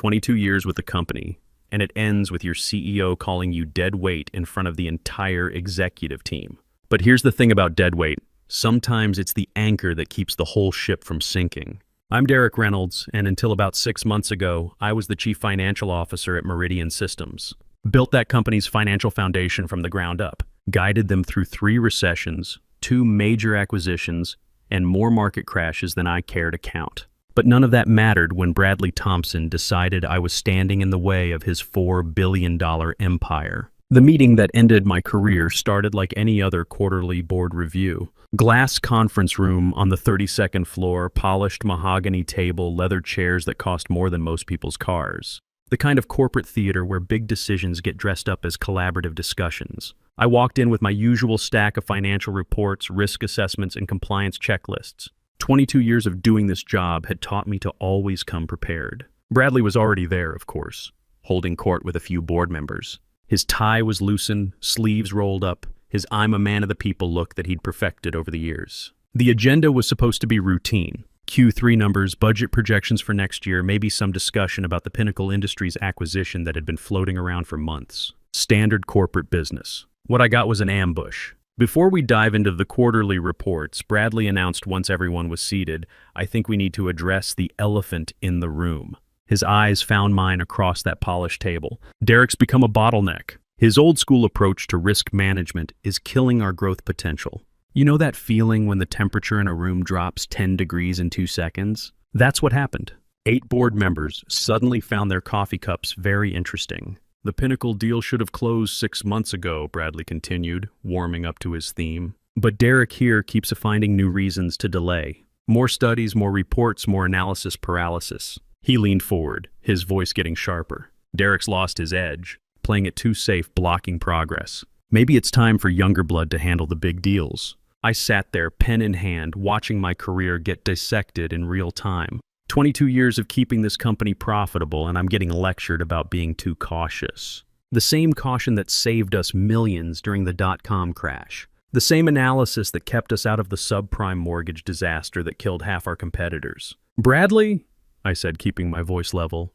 22 years with the company, and it ends with your CEO calling you dead weight in front of the entire executive team. But here's the thing about deadweight. Sometimes it's the anchor that keeps the whole ship from sinking. I'm Derek Reynolds, and until about 6 months ago, I was the Chief Financial Officer at Meridian Systems. Built that company's financial foundation from the ground up, guided them through 3 recessions, 2 major acquisitions, and more market crashes than I care to count. But none of that mattered when Bradley Thompson decided I was standing in the way of his $4 billion empire. The meeting that ended my career started like any other quarterly board review. Glass conference room on the 32nd floor, polished mahogany table, leather chairs that cost more than most people's cars. The kind of corporate theater where big decisions get dressed up as collaborative discussions. I walked in with my usual stack of financial reports, risk assessments, and compliance checklists. 22 years of doing this job had taught me to always come prepared. Bradley was already there, of course, holding court with a few board members. His tie was loosened, sleeves rolled up, his I'm a man of the people look that he'd perfected over the years. The agenda was supposed to be routine. Q3 numbers, budget projections for next year, maybe some discussion about the Pinnacle Industries acquisition that had been floating around for months. Standard corporate business. What I got was an ambush. Before we dive into the quarterly reports, Bradley announced once everyone was seated, "I think we need to address the elephant in the room." His eyes found mine across that polished table. Derek's become a bottleneck. His old-school approach to risk management is killing our growth potential. You know that feeling when the temperature in a room drops 10 degrees in 2 seconds? That's what happened. 8 board members suddenly found their coffee cups very interesting. "The Pinnacle deal should have closed 6 months ago," Bradley continued, warming up to his theme. But Derek here keeps finding new reasons to delay. More studies, more reports, more analysis paralysis. He leaned forward, his voice getting sharper. Derek's lost his edge, playing it too safe, blocking progress. Maybe it's time for younger blood to handle the big deals. I sat there, pen in hand, watching my career get dissected in real time. 22 years of keeping this company profitable, and I'm getting lectured about being too cautious. The same caution that saved us millions during the dot-com crash. The same analysis that kept us out of the subprime mortgage disaster that killed half our competitors. "Bradley," I said, keeping my voice level,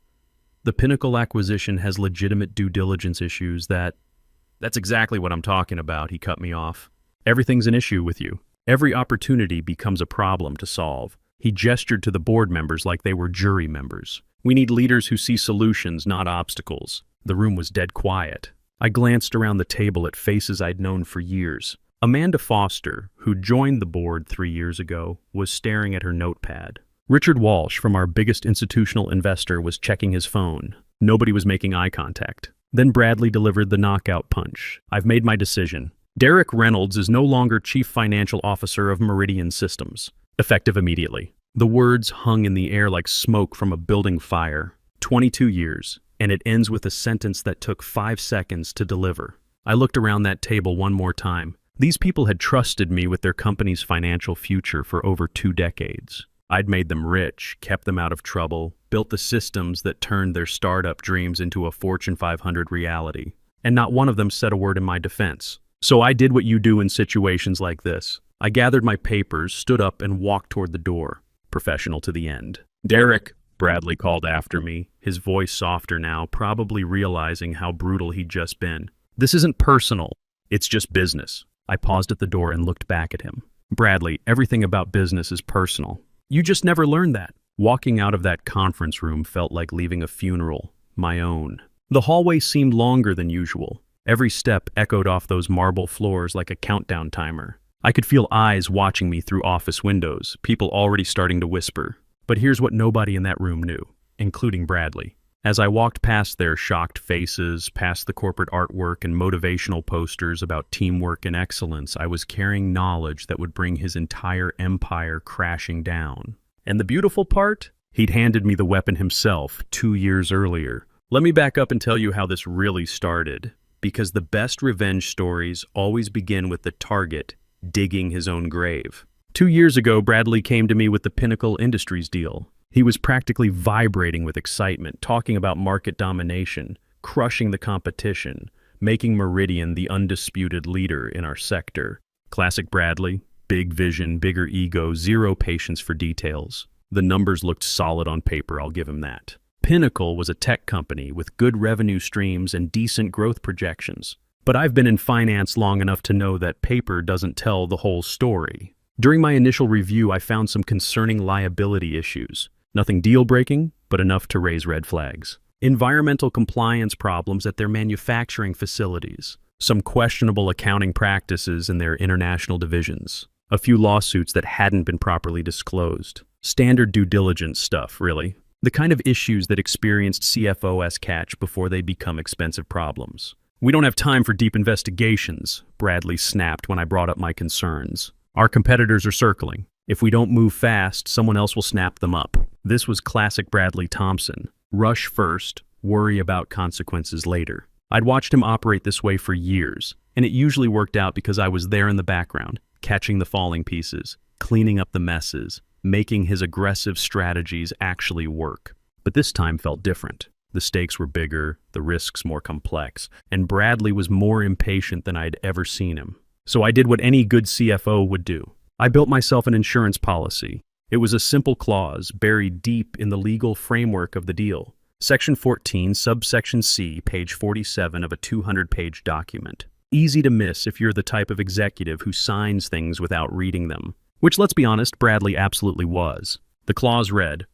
"the Pinnacle acquisition has legitimate due diligence issues That's exactly what I'm talking about," he cut me off. "Everything's an issue with you. Every opportunity becomes a problem to solve." He gestured to the board members like they were jury members. "We need leaders who see solutions, not obstacles." The room was dead quiet. I glanced around the table at faces I'd known for years. Amanda Foster, who joined the board 3 years ago, was staring at her notepad. Richard Walsh, from our biggest institutional investor, was checking his phone. Nobody was making eye contact. Then Bradley delivered the knockout punch. "I've made my decision. Derek Reynolds is no longer Chief Financial Officer of Meridian Systems. Effective immediately." The words hung in the air like smoke from a building fire. 22 years, and it ends with a sentence that took 5 seconds to deliver. I looked around that table one more time. These people had trusted me with their company's financial future for over 2 decades. I'd made them rich, kept them out of trouble, built the systems that turned their startup dreams into a Fortune 500 reality. And not one of them said a word in my defense. So I did what you do in situations like this. I gathered my papers, stood up, and walked toward the door, professional to the end. "Derek," Bradley called after me, his voice softer now, probably realizing how brutal he'd just been. "This isn't personal. It's just business." I paused at the door and looked back at him. "Bradley, everything about business is personal. You just never learned that." Walking out of that conference room felt like leaving a funeral, my own. The hallway seemed longer than usual. Every step echoed off those marble floors like a countdown timer. I could feel eyes watching me through office windows, people already starting to whisper. But here's what nobody in that room knew, including Bradley. As I walked past their shocked faces, past the corporate artwork and motivational posters about teamwork and excellence, I was carrying knowledge that would bring his entire empire crashing down. And the beautiful part? He'd handed me the weapon himself 2 years earlier. Let me back up and tell you how this really started. Because the best revenge stories always begin with the target digging his own grave. 2 years ago, Bradley came to me with the Pinnacle Industries deal. He was practically vibrating with excitement, talking about market domination, crushing the competition, making Meridian the undisputed leader in our sector. Classic Bradley, big vision, bigger ego, zero patience for details. The numbers looked solid on paper, I'll give him that. pinnacle was a tech company with good revenue streams and decent growth projections. But I've been in finance long enough to know that paper doesn't tell the whole story. During my initial review, I found some concerning liability issues. Nothing deal-breaking, but enough to raise red flags. Environmental compliance problems at their manufacturing facilities. Some questionable accounting practices in their international divisions. A few lawsuits that hadn't been properly disclosed. Standard due diligence stuff, really. The kind of issues that experienced CFOs catch before they become expensive problems. "We don't have time for deep investigations," Bradley snapped when I brought up my concerns. "Our competitors are circling. If we don't move fast, someone else will snap them up." This was classic Bradley Thompson. Rush first, worry about consequences later. I'd watched him operate this way for years, and it usually worked out because I was there in the background, catching the falling pieces, cleaning up the messes, making his aggressive strategies actually work. But this time felt different. The stakes were bigger, the risks more complex, and Bradley was more impatient than I'd ever seen him. So I did what any good CFO would do. I built myself an insurance policy. It was a simple clause buried deep in the legal framework of the deal. Section 14, subsection C, page 47 of a 200-page document. Easy to miss if you're the type of executive who signs things without reading them. Which, let's be honest, Bradley absolutely was. The clause read,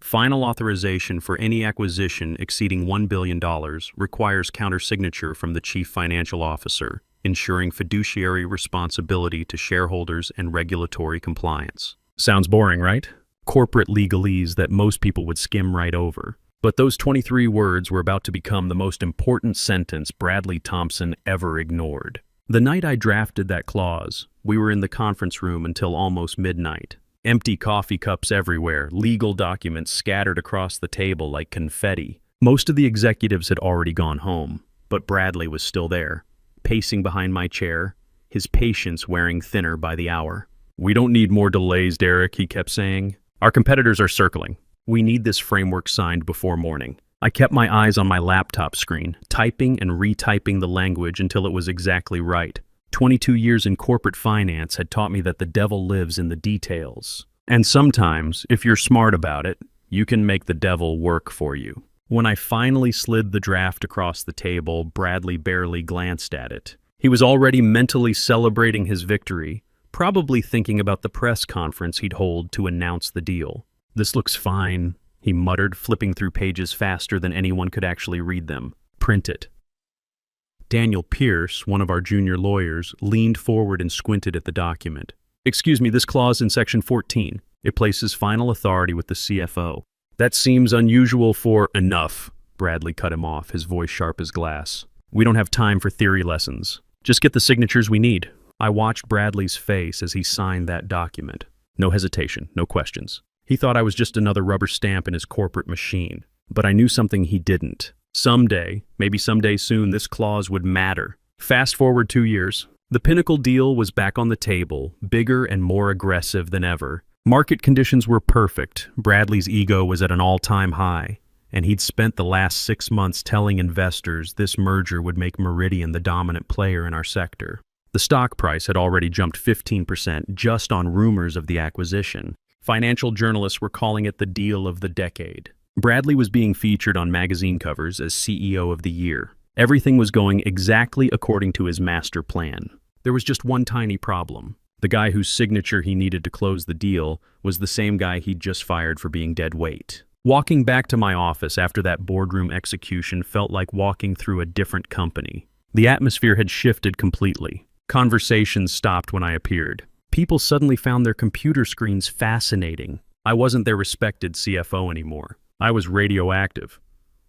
"Final authorization for any acquisition exceeding $1 billion requires countersignature from the Chief Financial Officer, ensuring fiduciary responsibility to shareholders and regulatory compliance." Sounds boring, right? Corporate legalese that most people would skim right over. But those 23 words were about to become the most important sentence Bradley Thompson ever ignored. The night I drafted that clause, we were in the conference room until almost midnight. Empty coffee cups everywhere, legal documents scattered across the table like confetti. Most of the executives had already gone home, but Bradley was still there, pacing behind my chair, his patience wearing thinner by the hour. "We don't need more delays, Derek," he kept saying. "Our competitors are circling. We need this framework signed before morning." I kept my eyes on my laptop screen, typing and retyping the language until it was exactly right. 22 years in corporate finance had taught me that the devil lives in the details. And sometimes, if you're smart about it, you can make the devil work for you. When I finally slid the draft across the table, Bradley barely glanced at it. He was already mentally celebrating his victory, probably thinking about the press conference he'd hold to announce the deal. "This looks fine," he muttered, flipping through pages faster than anyone could actually read them. "Print it." Daniel Pierce, one of our junior lawyers, leaned forward and squinted at the document. "Excuse me, this clause in Section 14. It places final authority with the CFO. That seems unusual for—" "Enough," Bradley cut him off, his voice sharp as glass. "We don't have time for theory lessons. Just get the signatures we need." I watched Bradley's face as he signed that document. No hesitation, no questions. He thought I was just another rubber stamp in his corporate machine. But I knew something he didn't. Someday, maybe someday soon, this clause would matter. Fast forward 2 years. The Pinnacle deal was back on the table, bigger and more aggressive than ever. Market conditions were perfect. Bradley's ego was at an all-time high, and he'd spent the last 6 months telling investors this merger would make Meridian the dominant player in our sector. The stock price had already jumped 15% just on rumors of the acquisition. Financial journalists were calling it the deal of the decade. Bradley was being featured on magazine covers as CEO of the year. Everything was going exactly according to his master plan. There was just one tiny problem. The guy whose signature he needed to close the deal was the same guy he'd just fired for being dead weight. Walking back to my office after that boardroom execution felt like walking through a different company. The atmosphere had shifted completely. Conversations stopped when I appeared. People suddenly found their computer screens fascinating. I wasn't their respected CFO anymore. I was radioactive.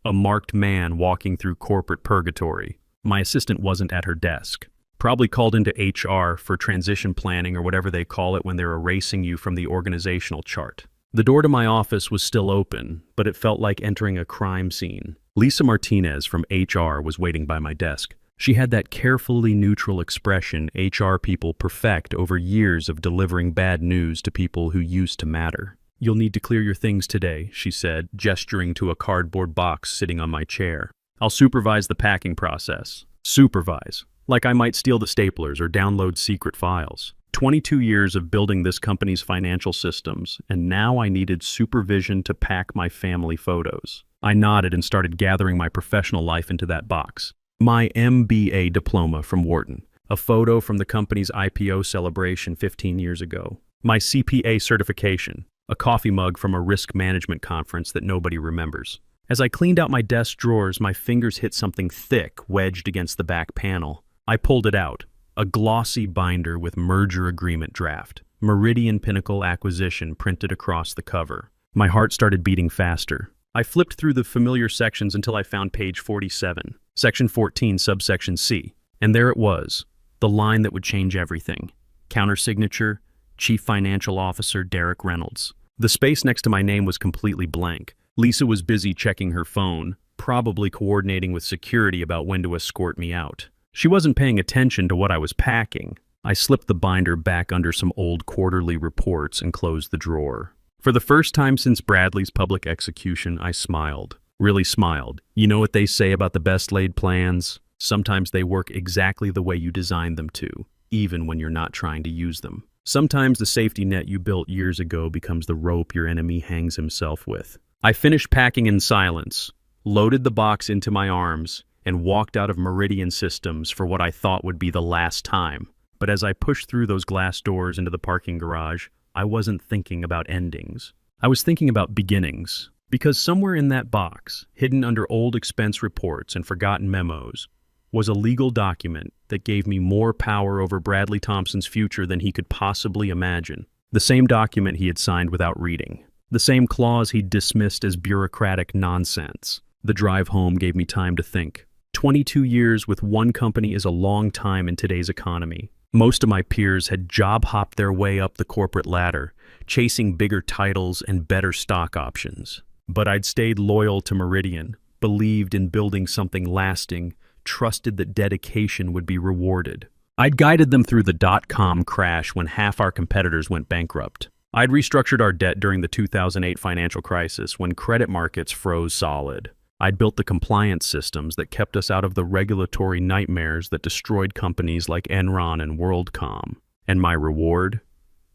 A marked man walking through corporate purgatory. My assistant wasn't at her desk. Probably called into HR for transition planning or whatever they call it when they're erasing you from the organizational chart. The door to my office was still open, but it felt like entering a crime scene. Lisa Martinez from HR was waiting by my desk. She had that carefully neutral expression HR people perfect over years of delivering bad news to people who used to matter. "You'll need to clear your things today," she said, gesturing to a cardboard box sitting on my chair. "I'll supervise the packing process." Supervise. Like I might steal the staplers or download secret files. 22 years of building this company's financial systems, and now I needed supervision to pack my family photos. I nodded and started gathering my professional life into that box. My MBA diploma from Wharton, a photo from the company's IPO celebration 15 years ago, my CPA certification, a coffee mug from a risk management conference that nobody remembers. As I cleaned out my desk drawers, my fingers hit something thick wedged against the back panel. I pulled it out, a glossy binder with merger agreement draft, Meridian Pinnacle acquisition printed across the cover. My heart started beating faster. I flipped through the familiar sections until I found page 47, section 14, subsection C, and there it was, the line that would change everything. Countersignature, Chief Financial Officer Derek Reynolds. The space next to my name was completely blank. Lisa was busy checking her phone, probably coordinating with security about when to escort me out. She wasn't paying attention to what I was packing. I slipped the binder back under some old quarterly reports and closed the drawer. For the first time since Bradley's public execution, I smiled. Really smiled. You know what they say about the best laid plans? Sometimes they work exactly the way you designed them to, even when you're not trying to use them. Sometimes the safety net you built years ago becomes the rope your enemy hangs himself with. I finished packing in silence, loaded the box into my arms, and walked out of Meridian Systems for what I thought would be the last time. But as I pushed through those glass doors into the parking garage, I wasn't thinking about endings. I was thinking about beginnings. Because somewhere in that box, hidden under old expense reports and forgotten memos, was a legal document that gave me more power over Bradley Thompson's future than he could possibly imagine. The same document he had signed without reading. The same clause he'd dismissed as bureaucratic nonsense. The drive home gave me time to think. 22 years with one company is a long time in today's economy. Most of my peers had job-hopped their way up the corporate ladder, chasing bigger titles and better stock options. But I'd stayed loyal to Meridian, believed in building something lasting, trusted that dedication would be rewarded. I'd guided them through the dot-com crash when half our competitors went bankrupt. I'd restructured our debt during the 2008 financial crisis when credit markets froze solid. I'd built the compliance systems that kept us out of the regulatory nightmares that destroyed companies like Enron and WorldCom. And my reward?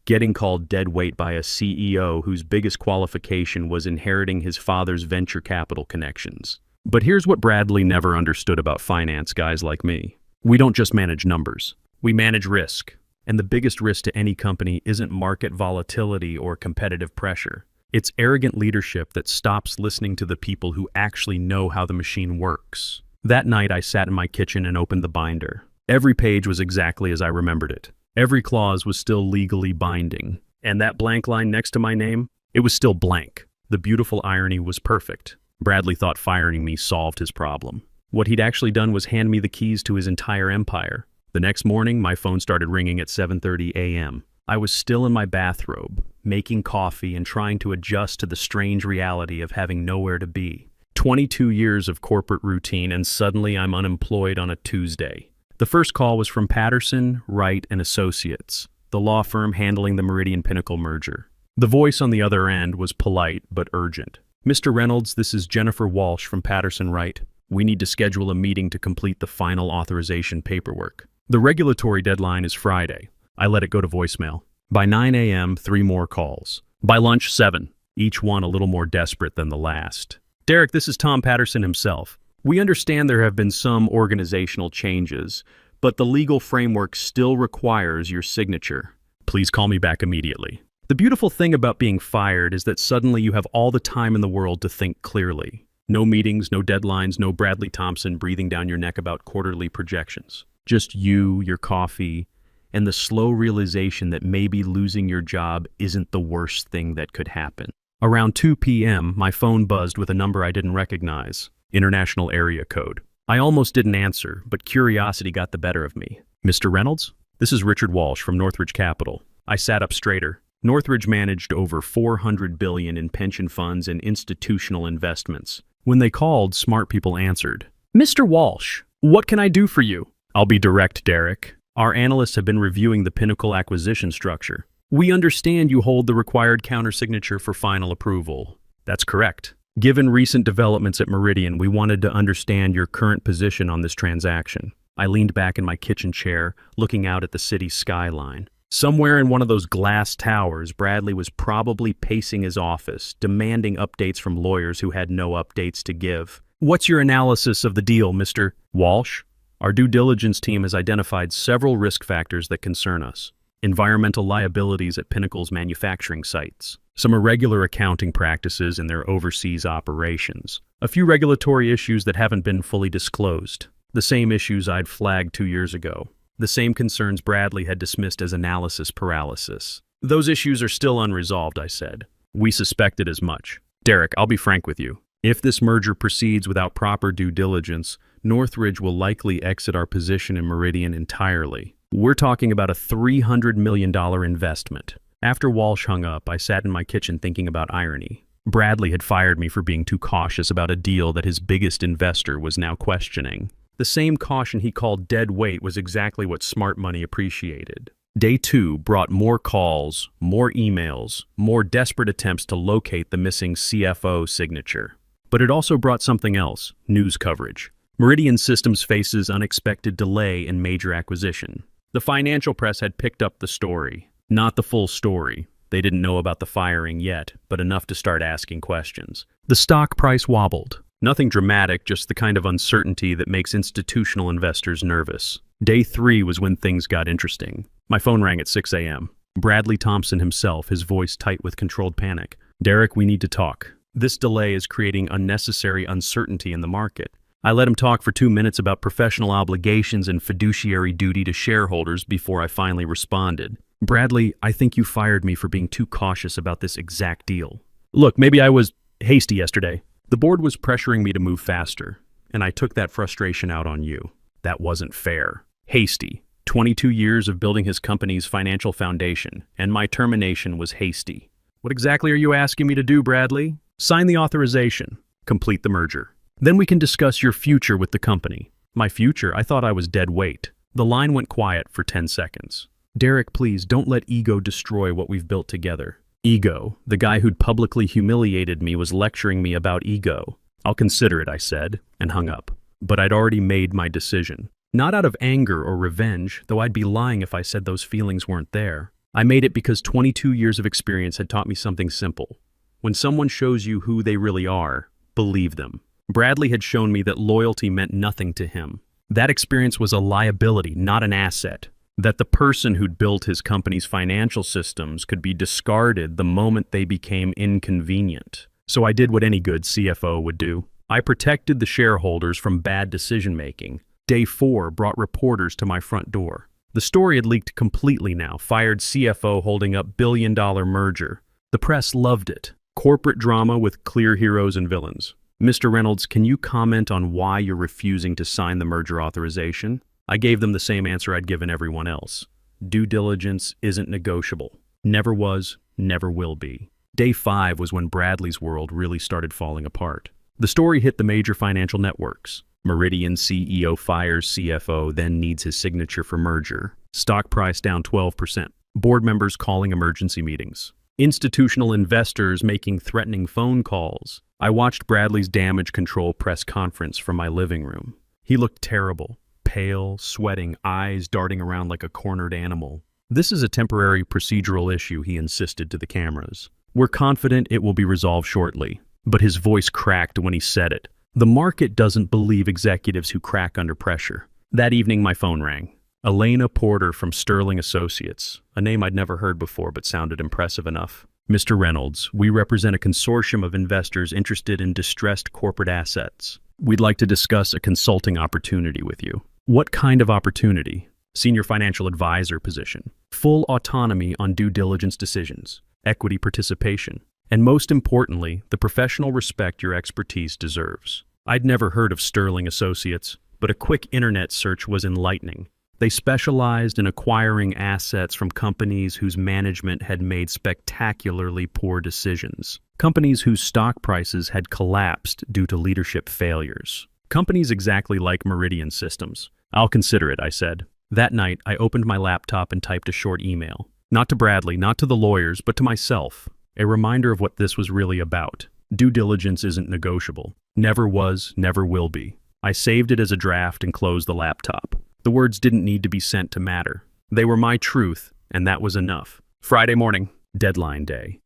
Getting called deadweight by a CEO whose biggest qualification was inheriting his father's venture capital connections. But here's what Bradley never understood about finance guys like me. We don't just manage numbers. We manage risk. And the biggest risk to any company isn't market volatility or competitive pressure. It's arrogant leadership that stops listening to the people who actually know how the machine works. That night, I sat in my kitchen and opened the binder. Every page was exactly as I remembered it. Every clause was still legally binding. And that blank line next to my name? It was still blank. The beautiful irony was perfect. Bradley thought firing me solved his problem. What he'd actually done was hand me the keys to his entire empire. The next morning, my phone started ringing at 7:30 a.m. I was still in my bathrobe, making coffee and trying to adjust to the strange reality of having nowhere to be. 22 years of corporate routine, and suddenly I'm unemployed on a Tuesday. The first call was from Patterson, Wright & Associates, the law firm handling the Meridian Pinnacle merger. The voice on the other end was polite but urgent. "Mr. Reynolds, this is Jennifer Walsh from Patterson Wright. We need to schedule a meeting to complete the final authorization paperwork. The regulatory deadline is Friday." I let it go to voicemail. By 9 a.m., 3 more calls. By lunch, 7, each one a little more desperate than the last. "Derek, this is Tom Patterson himself. We understand there have been some organizational changes, but the legal framework still requires your signature. Please call me back immediately." The beautiful thing about being fired is that suddenly you have all the time in the world to think clearly. No meetings, no deadlines, no Bradley Thompson breathing down your neck about quarterly projections. Just you, your coffee, and the slow realization that maybe losing your job isn't the worst thing that could happen. Around 2 p.m., my phone buzzed with a number I didn't recognize. International area code. I almost didn't answer, but curiosity got the better of me. "Mr. Reynolds? This is Richard Walsh from Northridge Capital." I sat up straighter. Northridge managed over $400 billion in pension funds and institutional investments. When they called, smart people answered. "Mr. Walsh, what can I do for you?" "I'll be direct, Derek. Our analysts have been reviewing the Pinnacle acquisition structure. We understand you hold the required countersignature for final approval." "That's correct. Given recent developments at Meridian, we wanted to understand your current position on this transaction." I leaned back in my kitchen chair, looking out at the city's skyline. Somewhere in one of those glass towers, Bradley was probably pacing his office, demanding updates from lawyers who had no updates to give. "What's your analysis of the deal, Mr. Walsh?" "Our due diligence team has identified several risk factors that concern us. Environmental liabilities at Pinnacle's manufacturing sites, some irregular accounting practices in their overseas operations, a few regulatory issues that haven't been fully disclosed, the same issues I'd flagged 2 years ago, the same concerns Bradley had dismissed as analysis paralysis. Those issues are still unresolved," I said. "We suspected as much. Derek, I'll be frank with you. If this merger proceeds without proper due diligence, Northridge will likely exit our position in Meridian entirely. We're talking about a $300 million investment." After Walsh hung up, I sat in my kitchen thinking about irony. Bradley had fired me for being too cautious about a deal that his biggest investor was now questioning. The same caution he called dead weight was exactly what smart money appreciated. Day 2 brought more calls, more emails, more desperate attempts to locate the missing CFO signature. But it also brought something else: news coverage. Meridian Systems faces unexpected delay in major acquisition. The financial press had picked up the story. Not the full story. They didn't know about the firing yet, but enough to start asking questions. The stock price wobbled. Nothing dramatic, just the kind of uncertainty that makes institutional investors nervous. Day 3 was when things got interesting. My phone rang at 6 a.m. Bradley Thompson himself, his voice tight with controlled panic. "Derek, we need to talk. This delay is creating unnecessary uncertainty in the market." I let him talk for 2 minutes about professional obligations and fiduciary duty to shareholders before I finally responded. "Bradley, I think you fired me for being too cautious about this exact deal. Look, maybe I was hasty yesterday. The board was pressuring me to move faster, and I took that frustration out on you. That wasn't fair. Hasty. 22 years of building his company's financial foundation, and my termination was hasty." "What exactly are you asking me to do, Bradley?" "Sign the authorization. Complete the merger. Then we can discuss your future with the company." "My future? I thought I was dead weight." The line went quiet for 10 seconds. "Derek, please, don't let ego destroy what we've built together." Ego. The guy who'd publicly humiliated me was lecturing me about ego. "I'll consider it," I said, and hung up. But I'd already made my decision. Not out of anger or revenge, though I'd be lying if I said those feelings weren't there. I made it because 22 years of experience had taught me something simple. When someone shows you who they really are, believe them. Bradley had shown me that loyalty meant nothing to him. That experience was a liability, not an asset. That the person who'd built his company's financial systems could be discarded the moment they became inconvenient. So I did what any good CFO would do. I protected the shareholders from bad decision-making. Day 4 brought reporters to my front door. The story had leaked completely now. Fired CFO holding up billion-dollar merger. The press loved it. Corporate drama with clear heroes and villains. "Mr. Reynolds, can you comment on why you're refusing to sign the merger authorization?" I gave them the same answer I'd given everyone else. Due diligence isn't negotiable. Never was, never will be. Day 5 was when Bradley's world really started falling apart. The story hit the major financial networks. Meridian CEO fires CFO, then needs his signature for merger. Stock price down 12%. Board members calling emergency meetings. Institutional investors making threatening phone calls. I watched Bradley's damage control press conference from my living room. He looked terrible. Pale, sweating, eyes darting around like a cornered animal. "This is a temporary procedural issue," he insisted to the cameras. "We're confident it will be resolved shortly." But his voice cracked when he said it. The market doesn't believe executives who crack under pressure. That evening, my phone rang. Elena Porter from Sterling Associates, a name I'd never heard before but sounded impressive enough. "Mr. Reynolds, we represent a consortium of investors interested in distressed corporate assets. We'd like to discuss a consulting opportunity with you." "What kind of opportunity?" "Senior financial advisor position. Full autonomy on due diligence decisions. Equity participation. And most importantly, the professional respect your expertise deserves." I'd never heard of Sterling Associates, but a quick internet search was enlightening. They specialized in acquiring assets from companies whose management had made spectacularly poor decisions. Companies whose stock prices had collapsed due to leadership failures. Companies exactly like Meridian Systems. "I'll consider it," I said. That night, I opened my laptop and typed a short email. Not to Bradley, not to the lawyers, but to myself. A reminder of what this was really about. Due diligence isn't negotiable. Never was, never will be. I saved it as a draft and closed the laptop. The words didn't need to be sent to matter. They were my truth, and that was enough. Friday morning, deadline day.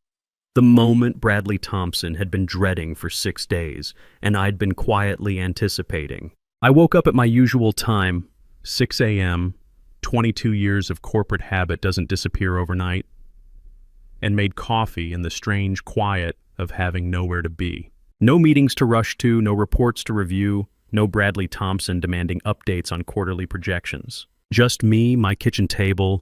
The moment Bradley Thompson had been dreading for 6 days, and I'd been quietly anticipating. I woke up at my usual time, 6 a.m., 22 years of corporate habit doesn't disappear overnight, and made coffee in the strange quiet of having nowhere to be. No meetings to rush to, no reports to review, no Bradley Thompson demanding updates on quarterly projections. Just me, my kitchen table,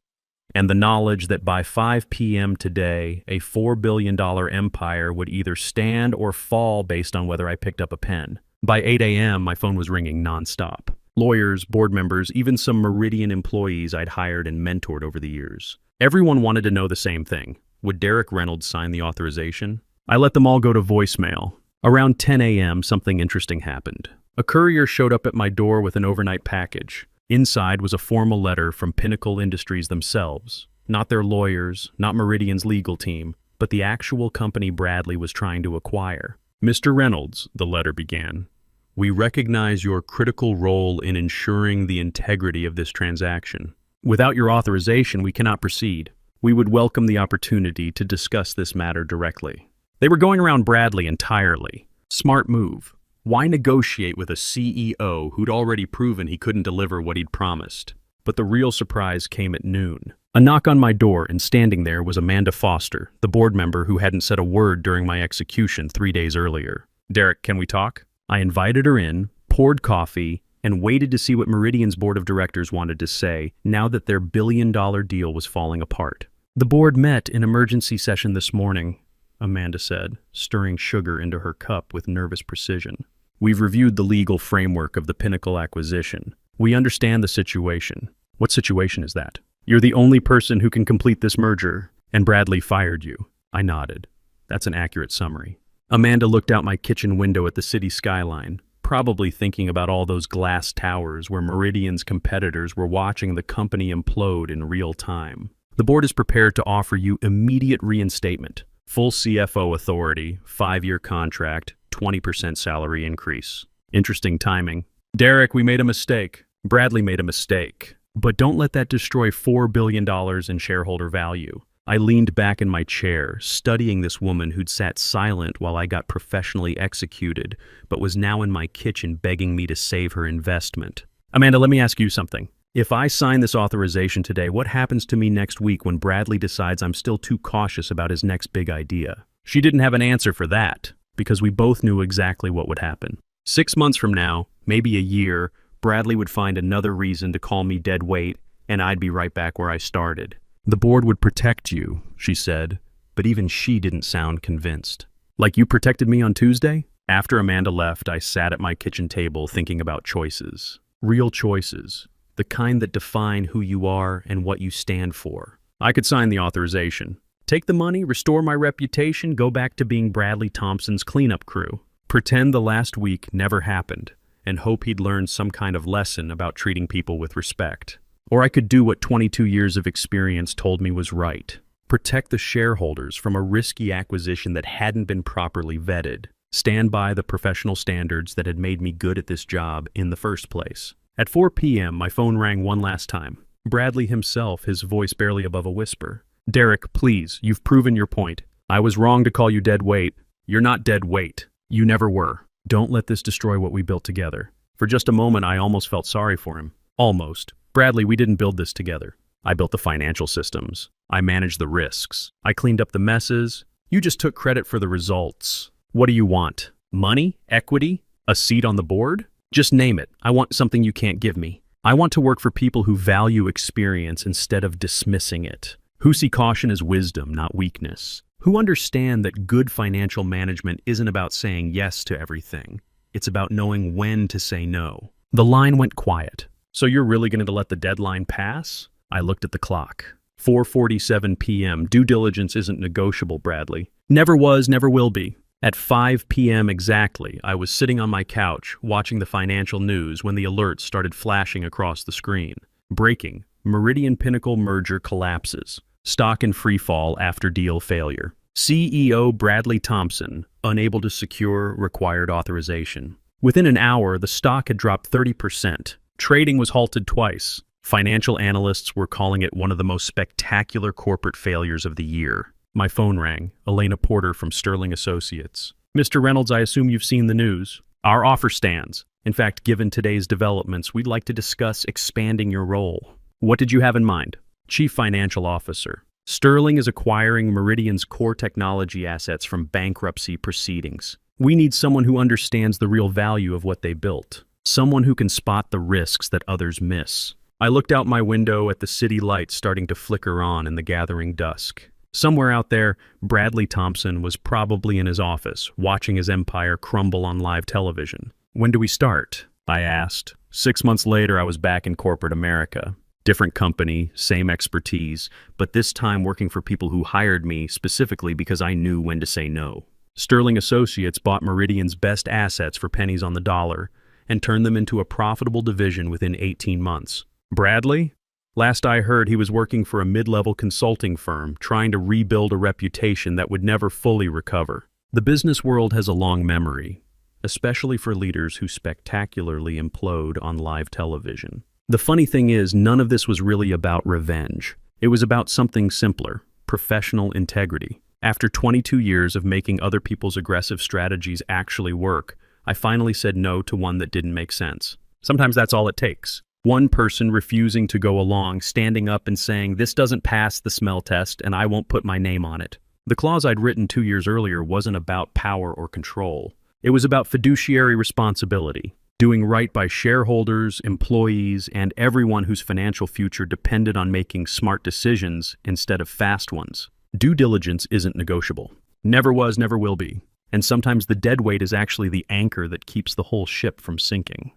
and the knowledge that by 5 p.m. today, a $4 billion empire would either stand or fall based on whether I picked up a pen. By 8 a.m., my phone was ringing nonstop. Lawyers, board members, even some Meridian employees I'd hired and mentored over the years. Everyone wanted to know the same thing. Would Derek Reynolds sign the authorization? I let them all go to voicemail. Around 10 a.m., something interesting happened. A courier showed up at my door with an overnight package. Inside was a formal letter from Pinnacle Industries themselves. Not their lawyers, not Meridian's legal team, but the actual company Bradley was trying to acquire. Mr. Reynolds, the letter began, we recognize your critical role in ensuring the integrity of this transaction. Without your authorization, we cannot proceed. We would welcome the opportunity to discuss this matter directly. They were going around Bradley entirely. Smart move. Why negotiate with a CEO who'd already proven he couldn't deliver what he'd promised? But the real surprise came at noon. A knock on my door, and standing there was Amanda Foster, the board member who hadn't said a word during my execution 3 days earlier. Derek, can we talk? I invited her in, poured coffee, and waited to see what Meridian's board of directors wanted to say now that their billion-dollar deal was falling apart. The board met in emergency session this morning, Amanda said, stirring sugar into her cup with nervous precision. We've reviewed the legal framework of the Pinnacle acquisition. We understand the situation. What situation is that? You're the only person who can complete this merger, and Bradley fired you. I nodded. That's an accurate summary. Amanda looked out my kitchen window at the city skyline, probably thinking about all those glass towers where Meridian's competitors were watching the company implode in real time. The board is prepared to offer you immediate reinstatement. Full CFO authority, 5-year contract, 20% salary increase. Interesting timing. Derek, we made a mistake. Bradley made a mistake. But don't let that destroy $4 billion in shareholder value. I leaned back in my chair, studying this woman who'd sat silent while I got professionally executed, but was now in my kitchen begging me to save her investment. Amanda, let me ask you something. If I sign this authorization today, what happens to me next week when Bradley decides I'm still too cautious about his next big idea? She didn't have an answer for that, because we both knew exactly what would happen. 6 months from now, maybe a year, Bradley would find another reason to call me dead weight, and I'd be right back where I started. The board would protect you, she said, but even she didn't sound convinced. Like you protected me on Tuesday? After Amanda left, I sat at my kitchen table thinking about choices. Real choices. The kind that define who you are and what you stand for. I could sign the authorization. Take the money, restore my reputation, go back to being Bradley Thompson's cleanup crew. Pretend the last week never happened, and hope he'd learned some kind of lesson about treating people with respect. Or I could do what 22 years of experience told me was right. Protect the shareholders from a risky acquisition that hadn't been properly vetted. Stand by the professional standards that had made me good at this job in the first place. At 4 p.m., my phone rang one last time. Bradley himself, his voice barely above a whisper. Derek, please, you've proven your point. I was wrong to call you dead weight. You're not dead weight. You never were. Don't let this destroy what we built together. For just a moment, I almost felt sorry for him. Almost. Bradley, we didn't build this together. I built the financial systems. I managed the risks. I cleaned up the messes. You just took credit for the results. What do you want? Money? Equity? A seat on the board? Just name it. I want something you can't give me. I want to work for people who value experience instead of dismissing it. Who see caution as wisdom, not weakness. Who understand that good financial management isn't about saying yes to everything. It's about knowing when to say no. The line went quiet. So you're really going to let the deadline pass? I looked at the clock. 4:47 p.m. Due diligence isn't negotiable, Bradley. Never was, never will be. At 5 p.m. exactly, I was sitting on my couch, watching the financial news when the alerts started flashing across the screen. Breaking. Meridian Pinnacle merger collapses. Stock in free fall after deal failure. CEO Bradley Thompson, unable to secure required authorization. Within an hour, the stock had dropped 30%. Trading was halted twice. Financial analysts were calling it one of the most spectacular corporate failures of the year. My phone rang. Elena Porter from Sterling Associates. Mr. Reynolds, I assume you've seen the news. Our offer stands. In fact, given today's developments, we'd like to discuss expanding your role. What did you have in mind? Chief Financial Officer. Sterling is acquiring Meridian's core technology assets from bankruptcy proceedings. We need someone who understands the real value of what they built. Someone who can spot the risks that others miss. I looked out my window at the city lights starting to flicker on in the gathering dusk. Somewhere out there, Bradley Thompson was probably in his office, watching his empire crumble on live television. When do we start? I asked. 6 months later, I was back in corporate America. Different company, same expertise, but this time working for people who hired me specifically because I knew when to say no. Sterling Associates bought Meridian's best assets for pennies on the dollar and turned them into a profitable division within 18 months. Bradley? Last I heard, he was working for a mid-level consulting firm, trying to rebuild a reputation that would never fully recover. The business world has a long memory, especially for leaders who spectacularly implode on live television. The funny thing is, none of this was really about revenge. It was about something simpler: professional integrity. After 22 years of making other people's aggressive strategies actually work, I finally said no to one that didn't make sense. Sometimes that's all it takes. One person refusing to go along, standing up and saying, "This doesn't pass the smell test and I won't put my name on it." The clause I'd written 2 years earlier wasn't about power or control. It was about fiduciary responsibility, doing right by shareholders, employees, and everyone whose financial future depended on making smart decisions instead of fast ones. Due diligence isn't negotiable. Never was, never will be. And sometimes the deadweight is actually the anchor that keeps the whole ship from sinking.